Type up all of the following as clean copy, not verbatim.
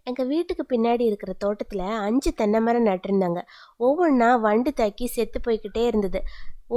எங்க வீட்டுக்கு பின்னாடி இருக்கிற தோட்டத்துல 5 தென்னை மரம் நட்டிருந்தாங்க. ஒவ்வொன்றா வண்டு தாக்கி செத்து போய்க்கிட்டே இருந்தது.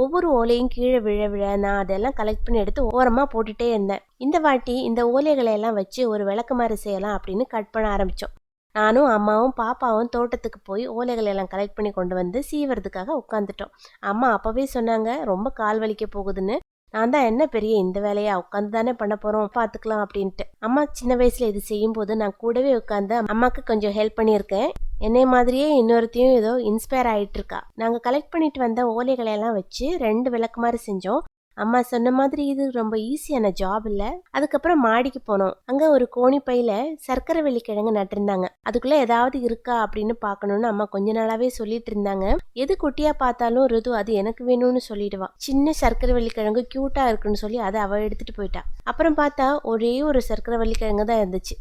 ஒவ்வொரு ஓலையும் கீழே விழ விழ நான் அதெல்லாம் கலெக்ட் பண்ணி எடுத்து ஓரமா போட்டுட்டே இருந்தேன். இந்த வாட்டி இந்த ஓலைகளை எல்லாம் வச்சு ஒரு விளக்குமாறு செய்யலாம் அப்படின்னு கட் பண்ண ஆரம்பிச்சோம். நானும் அம்மாவும் பாப்பாவும் தோட்டத்துக்கு போய் ஓலைகளை எல்லாம் கலெக்ட் பண்ணி கொண்டு வந்து சீவறதுக்காக உட்காந்துட்டோம். அம்மா அப்பவே சொன்னாங்க, ரொம்ப கால் வலிக்க போகுதுன்னு. நான் தான், என்ன பெரிய இந்த வேலையா, உட்காந்து தானே பண்ண போறோம், பார்த்துக்கலாம் அப்படின்ட்டு. அம்மா சின்ன வயசுல இது செய்யும்போது நான் கூடவே உட்காந்து அம்மாக்கு கொஞ்சம் ஹெல்ப் பண்ணியிருக்கேன். என்னை மாதிரியே இன்னொருத்தையும் ஏதோ இன்ஸ்பயர் ஆயிட்டு இருக்கா. நாங்க கலெக்ட் பண்ணிட்டு வந்த ஓலைகளை எல்லாம் வச்சு 2 விளக்குமாறு செஞ்சோம். அம்மா சொன்ன மாதிரி இது ரொம்ப ஈஸியான ஜாப் இல்ல. அதுக்கப்புறம் மாடிக்கு போனோம். அங்க ஒரு கோணி பையில சர்க்கரை வெள்ளிக்கிழங்கு நட்டிருந்தாங்க. அதுக்குள்ள ஏதாவது இருக்கா அப்படின்னு பார்க்கணும்னு அம்மா கொஞ்ச நாளாவே சொல்லிட்டு இருந்தாங்க. எது குட்டியா பார்த்தாலும் ருது அது எனக்கு வேணும்னு சொல்லிடுவா. சின்ன சர்க்கரை வெள்ளிக்கிழங்கு கியூட்டா இருக்குன்னு சொல்லி அதை அவ எடுத்துட்டு போயிட்டா. அப்புறம் பார்த்தா ஒரே ஒரு சர்க்கரை வெள்ளிக்கிழங்கு தான் இருந்துச்சு.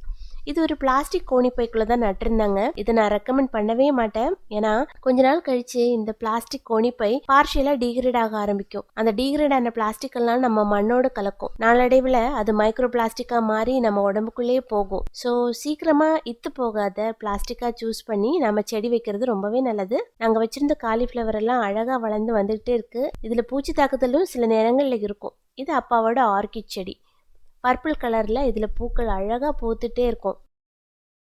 இது ஒரு பிளாஸ்டிக் கோணிப்பைக்குள்ள தான் நட்டிருந்தாங்க. இதை நான் ரெக்கமெண்ட் பண்ணவே மாட்டேன். ஏன்னா கொஞ்ச நாள் கழிச்சு இந்த பிளாஸ்டிக் கோணிப்பை பார்ஷியலா டீகிரேட் ஆக ஆரம்பிக்கும். அந்த டீகிரேட் ஆன பிளாஸ்டிக் எல்லாம் நம்ம மண்ணோட கலக்கும். நாளடைவுல அது மைக்ரோ பிளாஸ்டிக்கா மாறி நம்ம உடம்புக்குள்ளேயே போகும். ஸோ சீக்கிரமா இத்து போகாத பிளாஸ்டிக்கா சூஸ் பண்ணி நம்ம செடி வைக்கிறது ரொம்பவே நல்லது. நாங்க வச்சிருந்த காலிஃபிளவர் எல்லாம் அழகா வளர்ந்து வந்துகிட்டே இருக்கு. இதுல பூச்சி தாக்குதலும் சில நேரங்கள்ல இருக்கும். இது அப்பாவோட ஆர்கிட் செடி. பர்பிள் கலர்ல இதுல பூக்கள் அழகா பூத்துட்டே இருக்கும்.